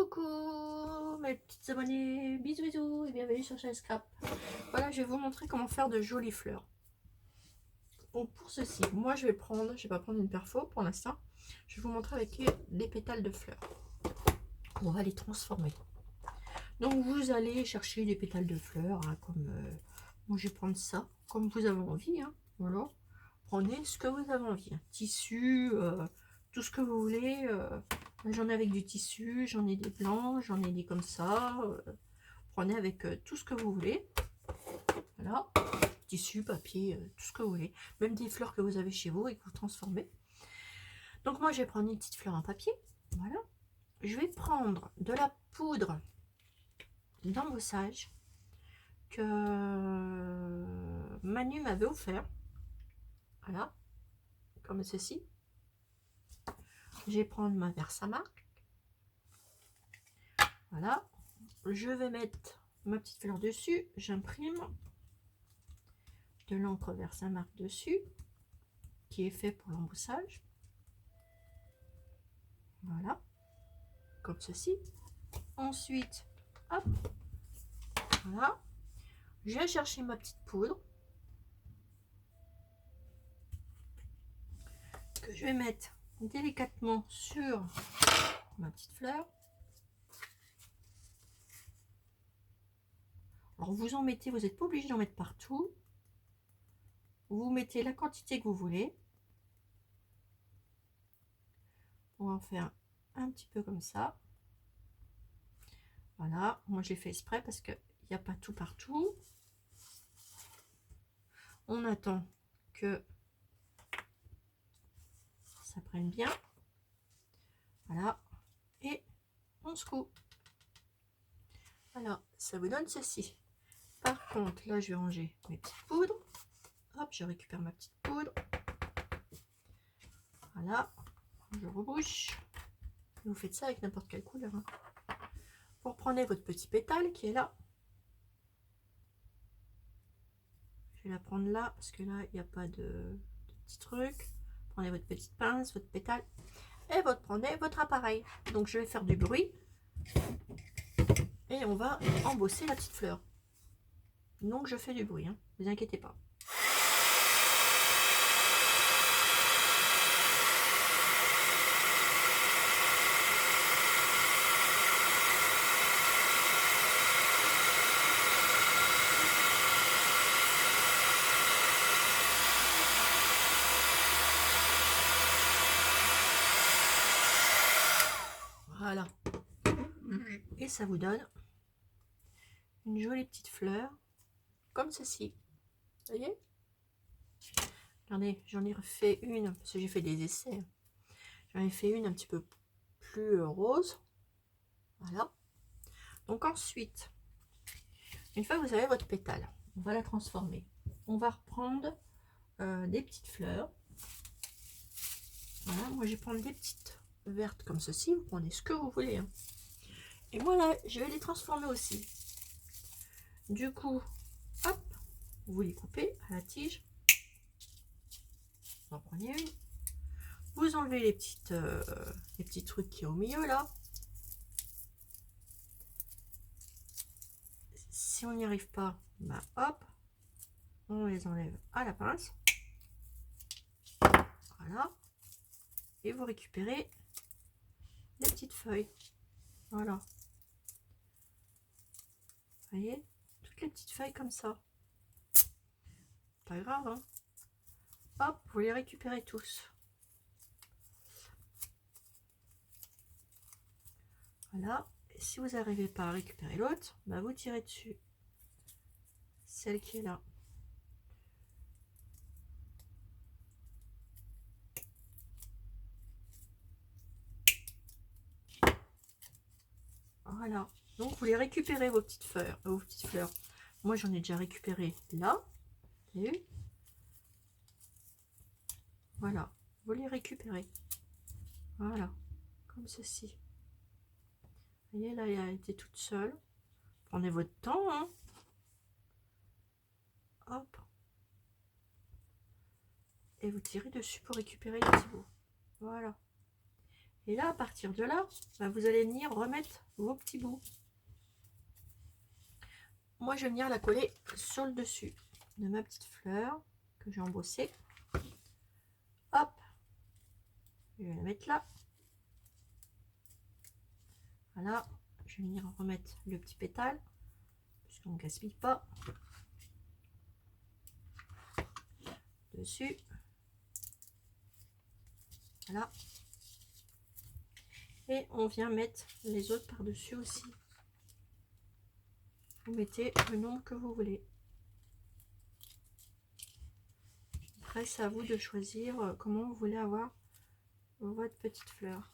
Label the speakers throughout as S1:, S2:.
S1: Coucou mes petites abonnées, bisous bisous et bienvenue sur chaîne Scrap. Voilà, je vais vous montrer comment faire de jolies fleurs. Donc pour ceci, moi je vais pas prendre une perfo pour l'instant. Je vais vous montrer avec les pétales de fleurs. On va les transformer. Donc vous allez chercher des pétales de fleurs, hein, comme moi je vais prendre ça, comme vous avez envie. Hein, voilà, prenez ce que vous avez envie. Hein. Tissu, tout ce que vous voulez. J'en ai avec du tissu, j'en ai des blancs, j'en ai des comme ça. Prenez avec tout ce que vous voulez. Voilà, tissu, papier, tout ce que vous voulez. Même des fleurs que vous avez chez vous et que vous transformez. Donc moi, je vais prendre une petite fleur en papier. Voilà. Je vais prendre de la poudre d'embossage que Manu m'avait offert. Voilà, comme ceci. Je vais prendre ma Versamark. Voilà. Je vais mettre ma petite fleur dessus. J'imprime de l'encre Versamark dessus, qui est fait pour l'embossage. Voilà. Comme ceci. Ensuite, hop. Voilà. Je vais chercher ma petite poudre. Que je vais mettre délicatement sur ma petite fleur. Alors vous en mettez, vous n'êtes pas obligé d'en mettre partout. Vous mettez la quantité que vous voulez. On va en faire un petit peu comme ça. Voilà, moi j'ai fait exprès parce qu'il n'y a pas tout partout. On attend que ça prenne bien. Voilà, et on secoue. Voilà, ça vous donne ceci. Par contre, là je vais ranger mes petites poudres. Hop, je récupère ma petite poudre. Voilà, je rebouche. Vous faites ça avec n'importe quelle couleur. Hein. Vous reprenez votre petit pétale qui est là. Je vais la prendre là parce que là, il n'y a pas de petit truc. Prenez votre petite pince, votre pétale et prenez votre appareil. Donc je vais faire du bruit et on va embosser la petite fleur. Donc je fais du bruit, hein, ne vous inquiétez pas. Voilà. Et ça vous donne une jolie petite fleur comme ceci. Vous voyez? Regardez, j'en ai refait une parce que j'ai fait des essais. J'en ai fait une un petit peu plus rose. Voilà. Donc ensuite, une fois que vous avez votre pétale, on va la transformer. On va reprendre des petites fleurs. Voilà, moi je vais prendre des petites vertes comme ceci. Vous prenez ce que vous voulez. Hein. Et voilà, je vais les transformer aussi. Du coup, hop, vous les coupez à la tige. Vous en prenez une. Vous enlevez les petits trucs qui est au milieu là. Si on n'y arrive pas, bah hop, on les enlève à la pince. Voilà. Et vous récupérez les petites feuilles. Voilà. Vous voyez, toutes les petites feuilles comme ça. Pas grave, hein. Hop, vous les récupérez tous. Voilà. Et si vous n'arrivez pas à récupérer l'autre, bah vous tirez dessus. Celle qui est là. Voilà. Donc vous les récupérez vos petites fleurs. Moi j'en ai déjà récupéré là. Vous avez vu? Voilà. Vous les récupérez. Voilà. Comme ceci. Vous voyez là, elle a été toute seule. Prenez votre temps. Hein. Hop. Et vous tirez dessus pour récupérer les petits bouts. Voilà. Et là, à partir de là, bah, vous allez venir remettre vos petits bouts. Moi, je vais venir la coller sur le dessus de ma petite fleur que j'ai embossée. Hop, je vais la mettre là. Voilà, je vais venir remettre le petit pétale, puisqu'on ne gaspille pas. Dessus. Voilà. Et on vient mettre les autres par-dessus aussi. Vous mettez le nombre que vous voulez. Après, c'est à vous de choisir comment vous voulez avoir votre petite fleur.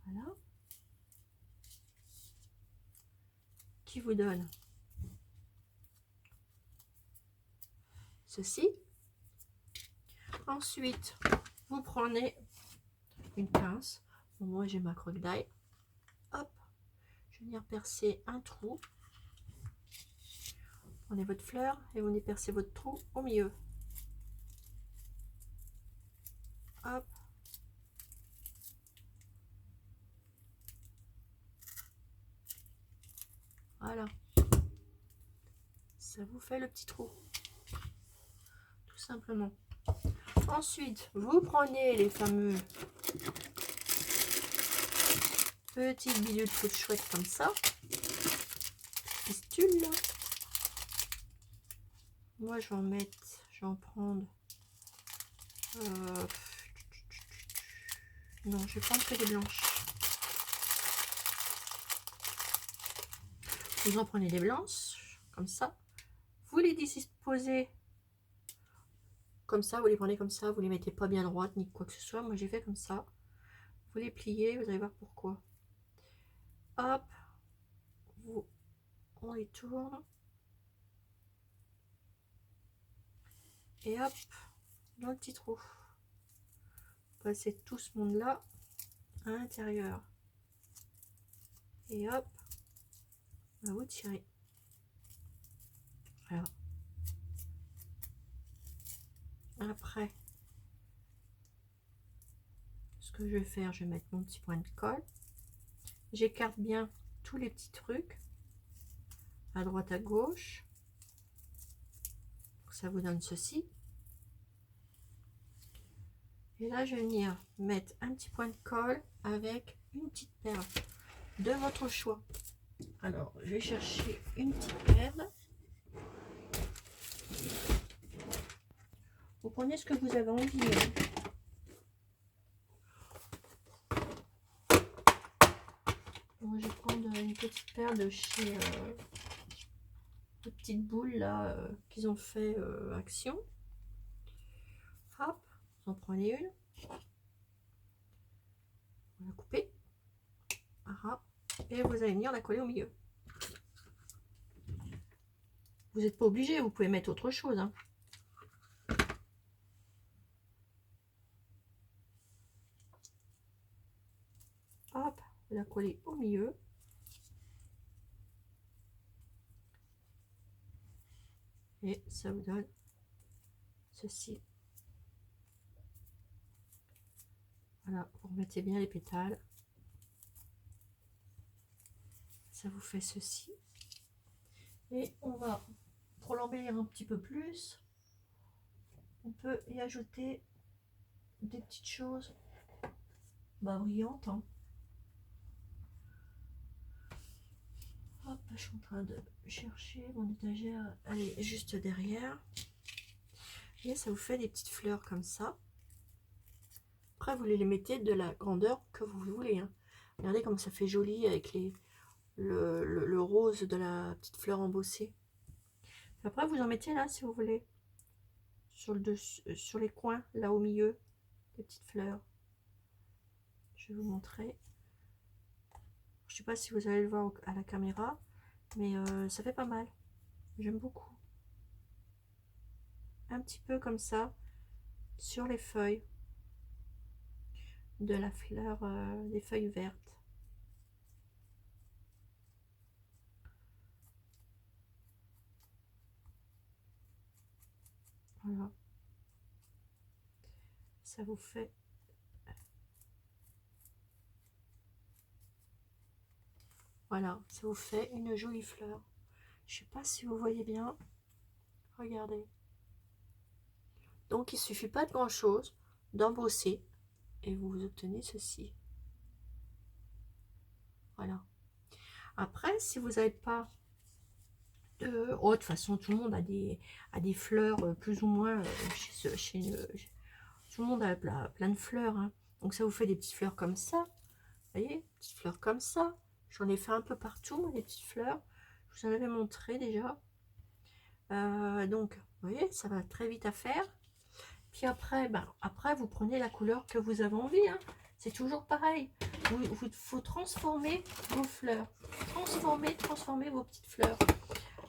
S1: Voilà. Qui vous donne ceci. Ensuite, vous prenez une pince. Bon, moi, j'ai ma croque d'ail. Hop, je vais venir percer un trou. Prenez votre fleur et vous venez percer votre trou au milieu. Hop. Voilà. Ça vous fait le petit trou. Tout simplement. Ensuite, vous prenez les fameux petites bidules toutes chouettes comme ça. Pistules là. Moi, je vais en mettre, je vais en prendre. Non, je vais prendre que des blanches. Vous en prenez des blanches, comme ça. Vous les disposez comme ça, vous les prenez comme ça, vous les mettez pas bien droites ni quoi que ce soit. Moi, j'ai fait comme ça. Vous les pliez, vous allez voir pourquoi. Hop, on les tourne. Et hop, dans le petit trou. Passez tout ce monde-là à l'intérieur. Et hop, vous tirez. Voilà. Après, ce que je vais faire, je vais mettre mon petit point de colle. J'écarte bien tous les petits trucs à droite à gauche. Ça vous donne ceci. Et là, je vais venir mettre un petit point de colle avec une petite perle de votre choix. Alors, je vais chercher une petite perle. Vous prenez ce que vous avez envie. Moi, je vais prendre une petite perle de chez de petites boules là qu'ils ont fait Action. Hop, vous en prenez une. Vous la coupez. Ah, et vous allez venir la coller au milieu. Vous n'êtes pas obligé, vous pouvez mettre autre chose. Hein. Hop, vous la collez au milieu. Et ça vous donne ceci. Voilà, vous remettez bien les pétales. Ça vous fait ceci. Et on va, pour l'embellir un petit peu plus, on peut y ajouter des petites choses brillantes. Hein. Hop, je suis en train de chercher mon étagère, elle est juste derrière. Et ça vous fait des petites fleurs comme ça. Après, vous les mettez de la grandeur que vous voulez. Hein. Regardez comme ça fait joli avec le rose de la petite fleur embossée. Après, vous en mettez là si vous voulez. Sur le dessus, sur les coins, là au milieu, des petites fleurs. Je vais vous montrer. Je ne sais pas si vous allez le voir à la caméra, mais ça fait pas mal. J'aime beaucoup. Un petit peu comme ça, sur les feuilles de la fleur, des feuilles vertes. Voilà. Ça vous fait... Voilà, ça vous fait une jolie fleur. Je sais pas si vous voyez bien. Regardez. Donc il suffit pas de grand chose, d'embosser et vous obtenez ceci. Voilà. Après, si vous n'avez pas de... Oh, de toute façon, tout le monde a des fleurs plus ou moins tout le monde a plein de fleurs. Hein. Donc ça vous fait des petites fleurs comme ça. Vous voyez, petites fleurs comme ça. J'en ai fait un peu partout, les petites fleurs. Je vous en avais montré déjà. Donc, vous voyez, ça va très vite à faire. Puis après, après vous prenez la couleur que vous avez envie. Hein. C'est toujours pareil. Il faut transformer vos fleurs. Transformer vos petites fleurs.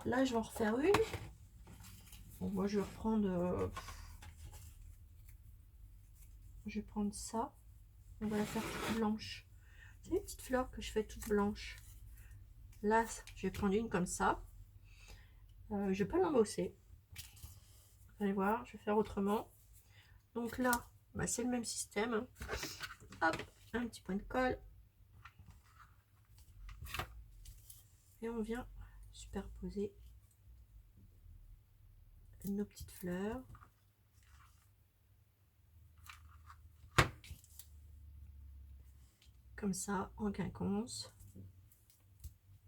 S1: Là, je vais en refaire une. Bon, moi, je vais reprendre... je vais prendre ça. On va la faire toute blanche. C'est les petites fleurs que je fais toutes blanches. Là, je vais prendre une comme ça. Je ne vais pas l'embosser. Vous allez voir, je vais faire autrement. Donc là, c'est le même système. Hein. Hop, un petit point de colle. Et on vient superposer nos petites fleurs. Comme ça, en quinconce.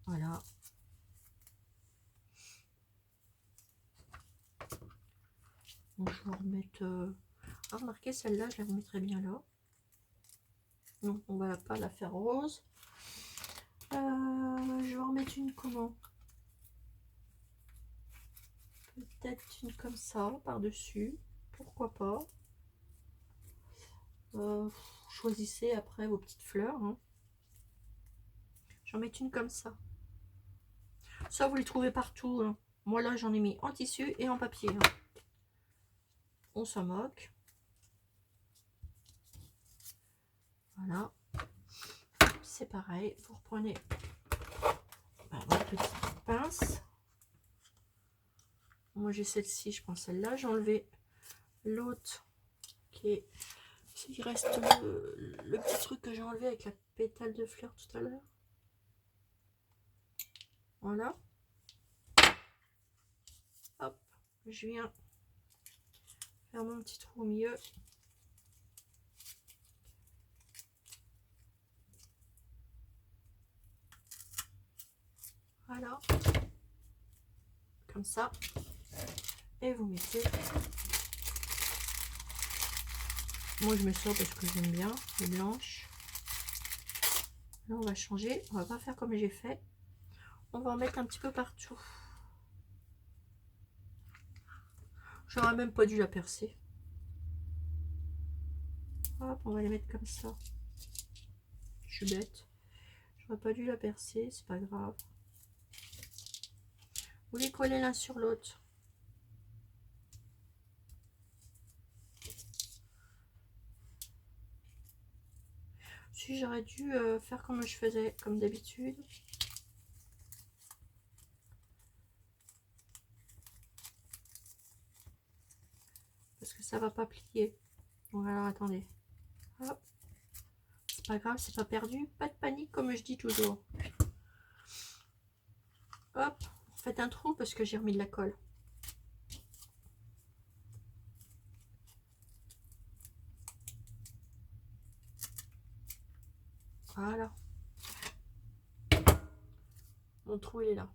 S1: Voilà. Donc je vais remettre... Ah, remarquez, celle-là, je la remettrai bien là. Non, on va pas la faire rose. Je vais en remettre une comment? Peut-être une comme ça, par-dessus. Pourquoi pas. Choisissez après vos petites fleurs. Hein. J'en mets une comme ça. Ça, vous les trouvez partout. Hein. Moi, là, j'en ai mis en tissu et en papier. Hein. On s'en moque. Voilà. C'est pareil. Vous reprenez votre petite pince. Moi, j'ai celle-ci, je prends celle-là. J'ai enlevé l'autre qui est... Il reste le petit truc que j'ai enlevé avec la pétale de fleur tout à l'heure. Voilà. Hop, je viens faire mon petit trou au milieu. Voilà. Comme ça. Et vous mettez... Moi, je mets ça parce que j'aime bien les blanches. Là, on va changer. On va pas faire comme j'ai fait. On va en mettre un petit peu partout. J'aurais même pas dû la percer. Hop, on va les mettre comme ça. Je suis bête. J'aurais pas dû la percer, c'est pas grave. Vous les collez l'un sur l'autre. Si j'aurais dû faire comme je faisais, comme d'habitude. Parce que ça va pas plier. Donc alors attendez. Hop. C'est pas grave, c'est pas perdu. Pas de panique comme je dis toujours. Hop, faites un trou parce que j'ai remis de la colle. Voilà. Mon trou il est là.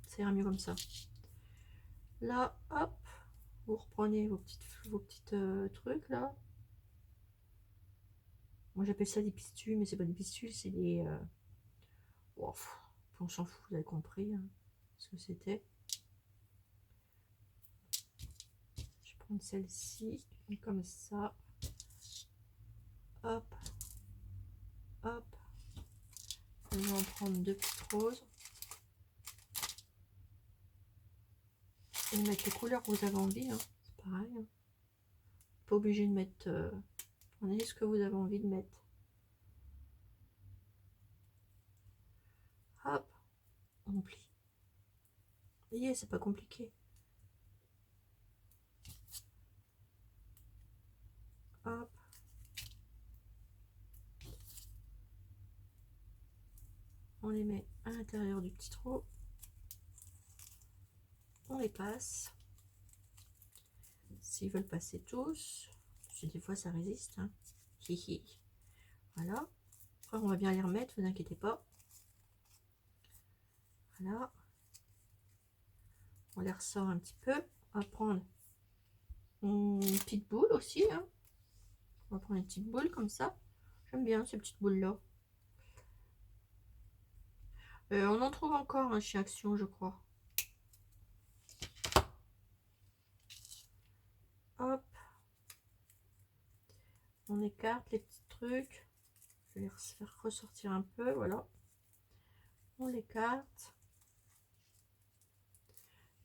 S1: Ça ira mieux comme ça. Là, hop, vous reprenez vos petites trucs là. Moi j'appelle ça des pistules, mais c'est pas des pistules, c'est des... Oh, on s'en fout, vous avez compris hein, ce que c'était. Je vais prendre celle-ci, comme ça. Hop, hop. Je vais en prendre deux petites roses. Et mettre les couleurs que vous avez envie, hein. C'est pareil. Hein. Pas obligé de mettre... prenez ce que vous avez envie de mettre. Hop, on plie. Vous voyez, c'est pas compliqué. met à l'intérieur du petit trou. On les passe. S'ils veulent passer tous, parce que des fois ça résiste. Hein. Hihi. Voilà. Après, on va bien les remettre, vous inquiétez pas. Voilà. On les ressort un petit peu. On va prendre une petite boule aussi. Hein. On va prendre une petite boule comme ça. J'aime bien ces petites boules là. On en trouve encore chez Action, je crois. Hop. On écarte les petits trucs. Je vais les faire ressortir un peu. Voilà. On l'écarte.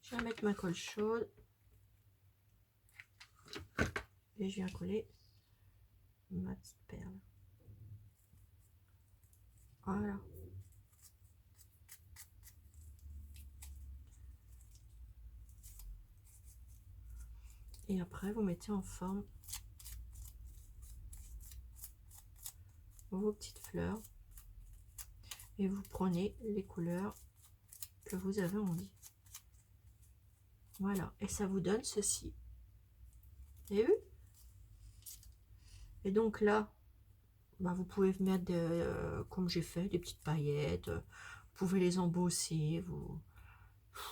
S1: Je vais mettre ma colle chaude. Et je viens coller ma petite perle. Voilà. Et après, vous mettez en forme vos petites fleurs. Et vous prenez les couleurs que vous avez envie. Voilà. Et ça vous donne ceci. Vous avez vu? Et donc là, bah, vous pouvez mettre, comme j'ai fait, des petites paillettes. Vous pouvez les embosser.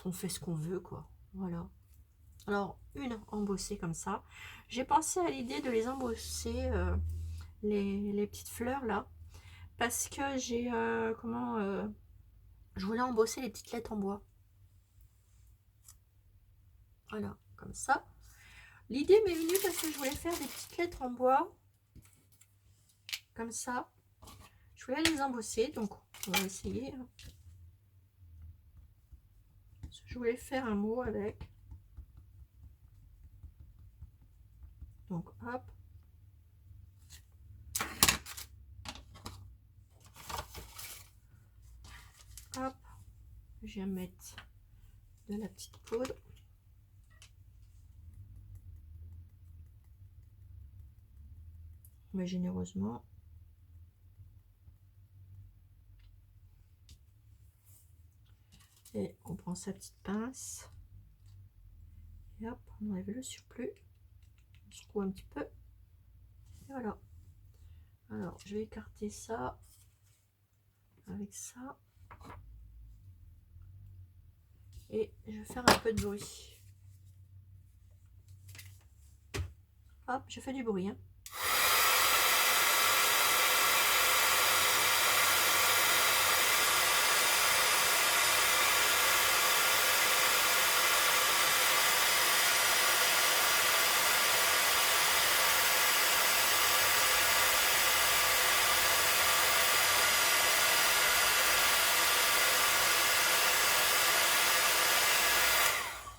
S1: On fait ce qu'on veut, quoi. Voilà. Alors, une embossée comme ça. J'ai pensé à l'idée de les embosser, les petites fleurs là. Parce que j'ai, je voulais embosser les petites lettres en bois. Voilà, comme ça. L'idée m'est venue parce que je voulais faire des petites lettres en bois. Comme ça. Je voulais les embosser, donc on va essayer. Je voulais faire un mot avec. Donc hop. Hop. Je vais mettre de la petite poudre. Mais généreusement. Et on prend sa petite pince. Et hop, on enlève le surplus. On secoue un petit peu. Et voilà. Alors, je vais écarter ça avec ça. Et je vais faire un peu de bruit. Hop, je fais du bruit. Hein.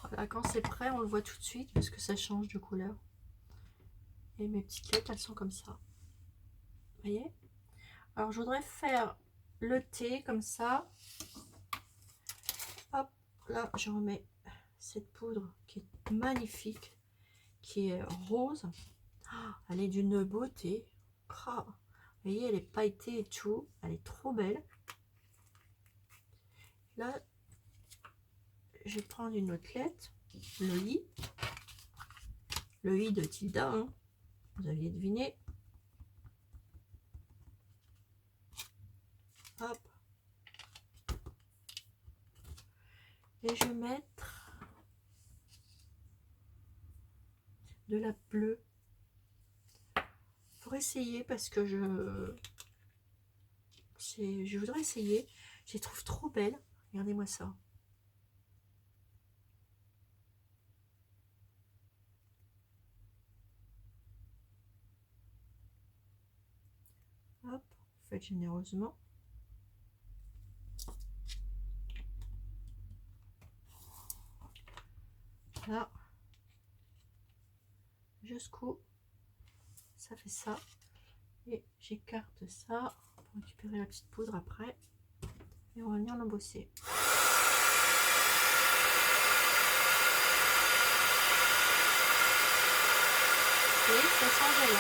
S1: Voilà, quand c'est prêt, on le voit tout de suite parce que ça change de couleur. Et mes petites lettres, elles sont comme ça. Vous voyez? Alors, je voudrais faire le thé comme ça. Hop, là, je remets cette poudre qui est magnifique, qui est rose. Elle est d'une beauté. Vous voyez, elle est pailletée et tout. Elle est trop belle. Là, je vais prendre une autre lettre. Le I. Le I de Tilda. Hein. Vous aviez deviné. Hop. Et je vais mettre de la bleue. Pour essayer parce que je voudrais essayer. Je les trouve trop belles. Regardez-moi ça. Hop, faites généreusement. Là, je secoue. Ça fait ça. Et j'écarte ça pour récupérer la petite poudre après. Et on va venir l'embosser. Et ça a changé là.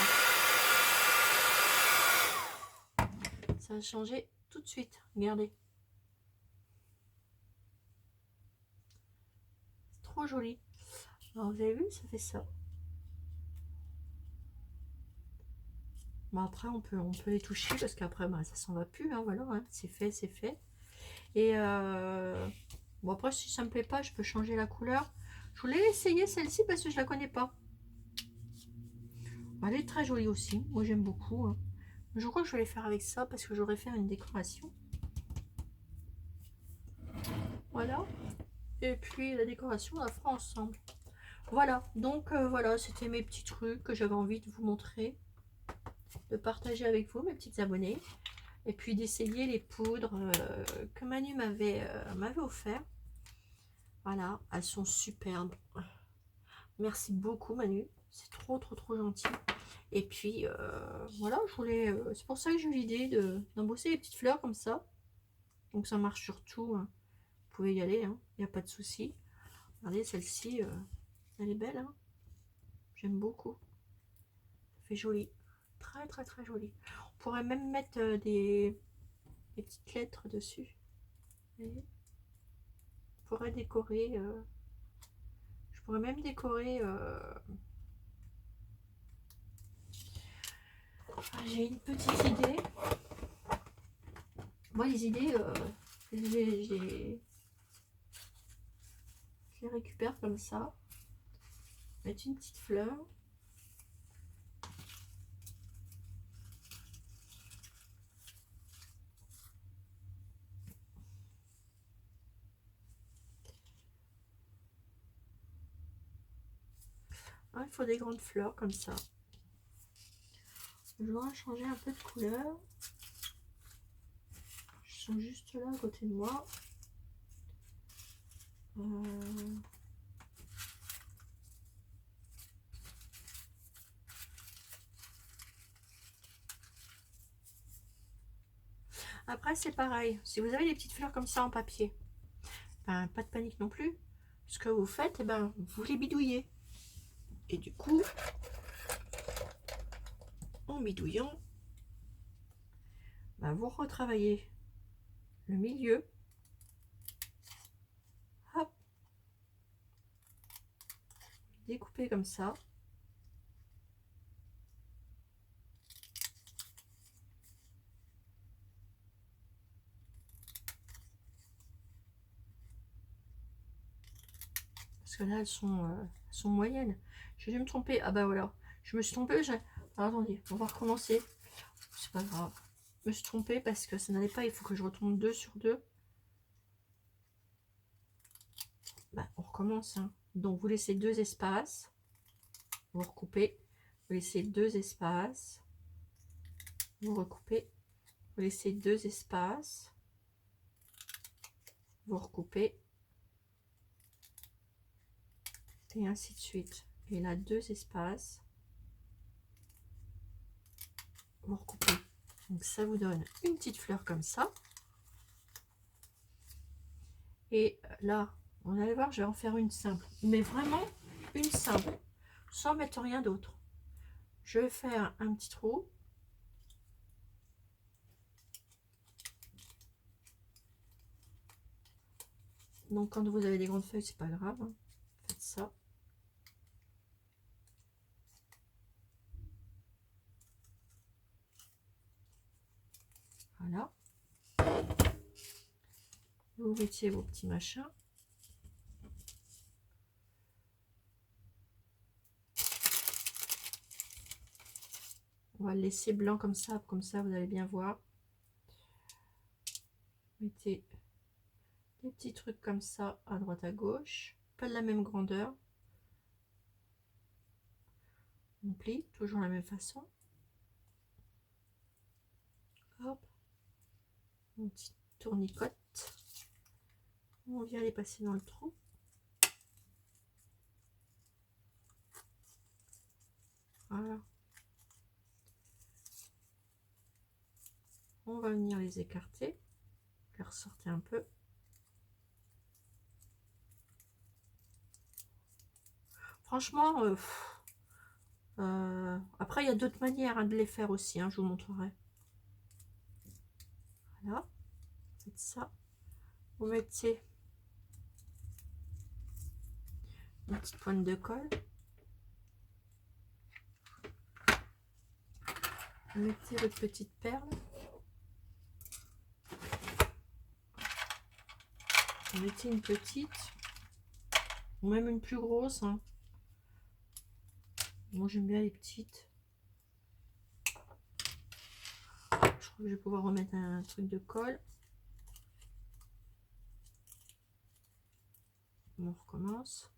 S1: Ça a changé tout de suite. Regardez. trop joli. Alors vous avez vu, ça fait ça. Bon, après on peut les toucher parce qu'après bah, ça s'en va plus, hein, voilà, hein, c'est fait, c'est fait. Et bon, après si ça me plaît pas, je peux changer la couleur. Je voulais essayer celle-ci parce que je la connais pas. Elle est très jolie aussi, moi j'aime beaucoup, hein. Je crois que je vais les faire avec ça parce que j'aurais fait une décoration. Voilà. Et puis la décoration, on la fera ensemble. Voilà, donc voilà, c'était mes petits trucs que j'avais envie de vous montrer, de partager avec vous, mes petites abonnées. Et puis d'essayer les poudres que Manu m'avait offert. Voilà, elles sont superbes. Merci beaucoup Manu, c'est trop gentil. Et puis voilà, je voulais, c'est pour ça que j'ai eu l'idée d'embosser les petites fleurs comme ça. Donc ça marche sur tout, hein. Vous pouvez y aller, il n'y a pas de souci. Regardez, celle-ci, elle est belle, hein. J'aime beaucoup. Ça fait joli. Très joli. On pourrait même mettre des petites lettres dessus. On pourrait décorer. Je pourrais même décorer. J'ai une petite idée. Moi, les idées, je les récupère comme ça. Mettre une petite fleur. Ah, il faut des grandes fleurs comme ça. Je dois changer un peu de couleur. Ils sont juste là à côté de moi. Après, c'est pareil. Si vous avez des petites fleurs comme ça en papier, ben, pas de panique non plus. Ce que vous faites, eh ben, vous les bidouillez. Et du coup, en bidouillant, ben, vous retravaillez le milieu. Hop. Découpez comme ça. Parce que là, elles sont moyennes. Je vais me tromper. Ah bah voilà. Je me suis trompée. Alors, attendez, on va recommencer. C'est pas grave. Je me suis trompée parce que ça n'allait pas. Il faut que je retombe 2 sur 2. Bah, on recommence, hein. Donc, vous laissez 2 espaces. Vous recoupez. Vous laissez 2 espaces. Vous recoupez. Vous laissez 2 espaces. Vous recoupez. Et ainsi de suite. Et là, 2 espaces. Vous recoupez. Donc ça vous donne une petite fleur comme ça. Et là, on allait voir, je vais en faire une simple. Mais vraiment une simple. Sans mettre rien d'autre. Je vais faire un petit trou. Donc quand vous avez des grandes feuilles, c'est pas grave, hein. Faites ça. Voilà. Vous mettiez vos petits machins. On va le laisser blanc comme ça vous allez bien voir. Mettez des petits trucs comme ça à droite à gauche, pas de la même grandeur. On plie toujours la même façon. Hop, mon petit tournicote. On vient les passer dans le trou. Voilà. On va venir les écarter, les ressortir un peu. Franchement, après il y a d'autres manières, hein, de les faire aussi, hein, je vous montrerai. Voilà, faites ça. Vous mettez Une petite pointe de colle. Mettez votre petite perle. Mettez une petite, ou même une plus grosse. Hein. Moi j'aime bien les petites. Je crois que je vais pouvoir remettre un truc de colle. On recommence.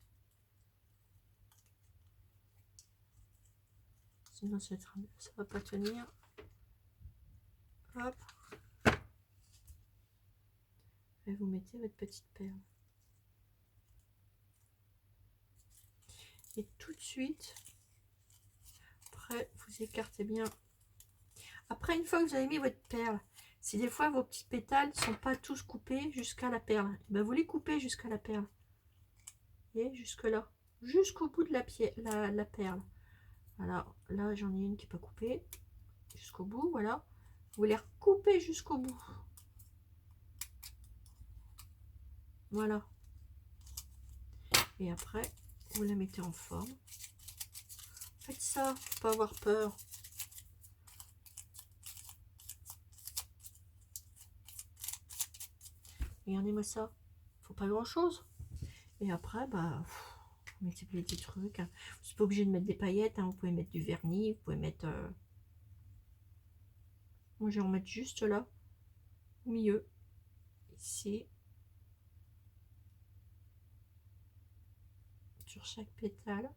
S1: Sinon ça va pas tenir. Hop. Et vous mettez votre petite perle. Et tout de suite, après vous écartez bien. Après, une fois que vous avez mis votre perle, si des fois vos petits pétales ne sont pas tous coupés jusqu'à la perle, ben vous les coupez jusqu'à la perle. Et jusque là, jusqu'au bout de la perle. Voilà, là j'en ai une qui n'est pas coupée jusqu'au bout, voilà. Vous les recoupez jusqu'au bout. Voilà. Et après, vous la mettez en forme. Faites ça, faut pas avoir peur. Regardez-moi ça. Faut pas grand chose. Et après, bah, vous mettez des petits trucs. Hein. Vous n'êtes pas obligé de mettre des paillettes. Hein. Vous pouvez mettre du vernis. Vous pouvez mettre... Moi, je vais en mettre juste là. Au milieu. Ici. Sur chaque pétale.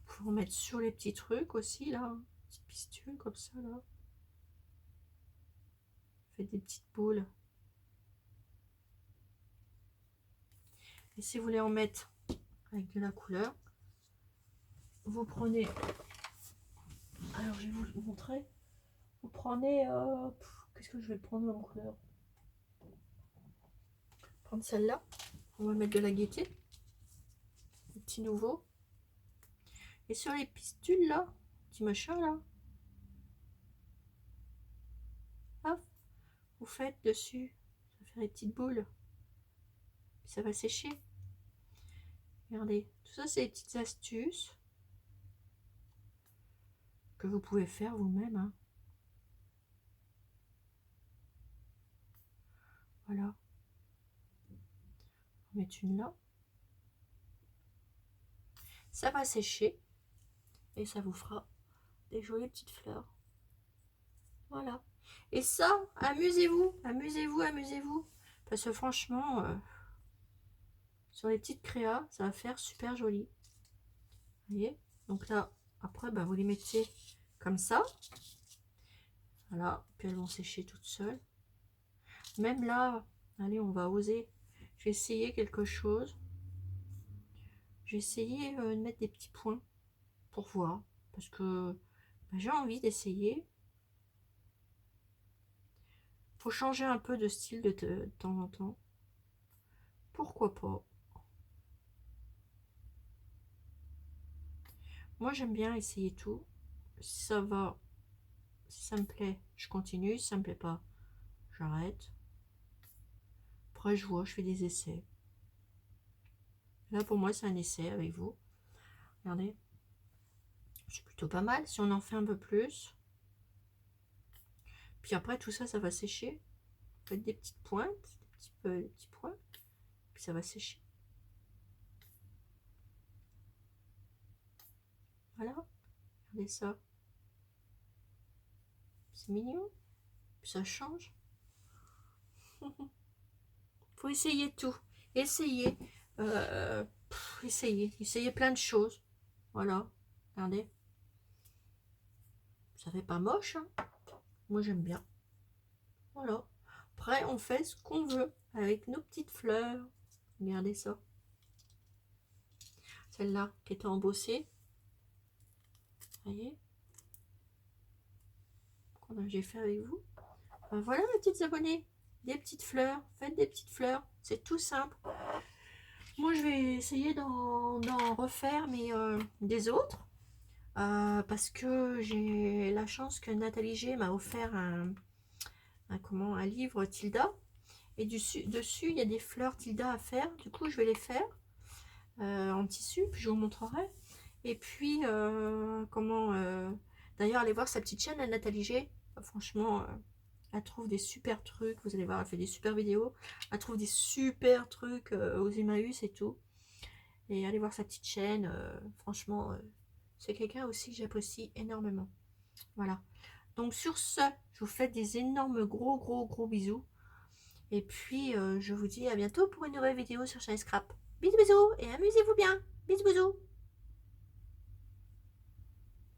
S1: Vous pouvez en mettre sur les petits trucs aussi, là. Petites pistules comme ça, là. Faites des petites boules. Et si vous voulez en mettre avec de la couleur, vous prenez... Alors, je vais vous montrer. Vous prenez... qu'est-ce que je vais prendre en couleur? Prendre celle-là. On va mettre de la gaieté. Le petit nouveau. Et sur les pistules, là, petit machin, là. Hop, vous faites dessus. Ça va faire des petites boules. Puis ça va sécher. Regardez, tout ça, c'est des petites astuces que vous pouvez faire vous-même. Hein. Voilà. On va mettre une là. Ça va sécher. Et ça vous fera des jolies petites fleurs. Voilà. Et ça, amusez-vous. Amusez-vous, amusez-vous. Parce que franchement, sur les petites créas, ça va faire super joli. Vous voyez? Donc là, après, bah, vous les mettez comme ça. Voilà. Puis elles vont sécher toutes seules. Même là, allez, on va oser. Je vais essayer quelque chose. Je vais essayer de mettre des petits points pour voir. Parce que bah, j'ai envie d'essayer. Faut changer un peu de style de temps en temps. Pourquoi pas? Moi, j'aime bien essayer tout. Si ça va, si ça me plaît, je continue. Si ça me plaît pas, j'arrête. Après, je vois, je fais des essais. Là, pour moi, c'est un essai avec vous. Regardez. C'est plutôt pas mal si on en fait un peu plus. Puis après, tout ça, ça va sécher. Faites des petites pointes, des petits points. Puis ça va sécher. Voilà. Regardez ça. C'est mignon. Puis ça change. Faut essayer tout. Essayez. Essayez plein de choses. Voilà. Regardez. Ça fait pas moche. Hein. Moi, j'aime bien. Voilà. Après, on fait ce qu'on veut avec nos petites fleurs. Regardez ça. Celle-là qui était embossée. Vous voyez? J'ai fait avec vous. Ben voilà, mes petites abonnées. Des petites fleurs. Faites des petites fleurs. C'est tout simple. Moi, je vais essayer d'en refaire, mais des autres. Parce que j'ai la chance que Nathalie G m'a offert un livre Tilda. Et dessus, il y a des fleurs Tilda à faire. Du coup, je vais les faire en tissu, puis je vous montrerai. Et puis, d'ailleurs, allez voir sa petite chaîne à Nathalie G. Franchement, elle trouve des super trucs. Vous allez voir, elle fait des super vidéos. Elle trouve des super trucs aux Emmaüs et tout. Et allez voir sa petite chaîne. Franchement, c'est quelqu'un aussi que j'apprécie énormément. Voilà. Donc sur ce, je vous fais des énormes gros bisous. Et puis je vous dis à bientôt pour une nouvelle vidéo sur Shiny Scrap. Bisous bisous et amusez-vous bien. Bisous bisous.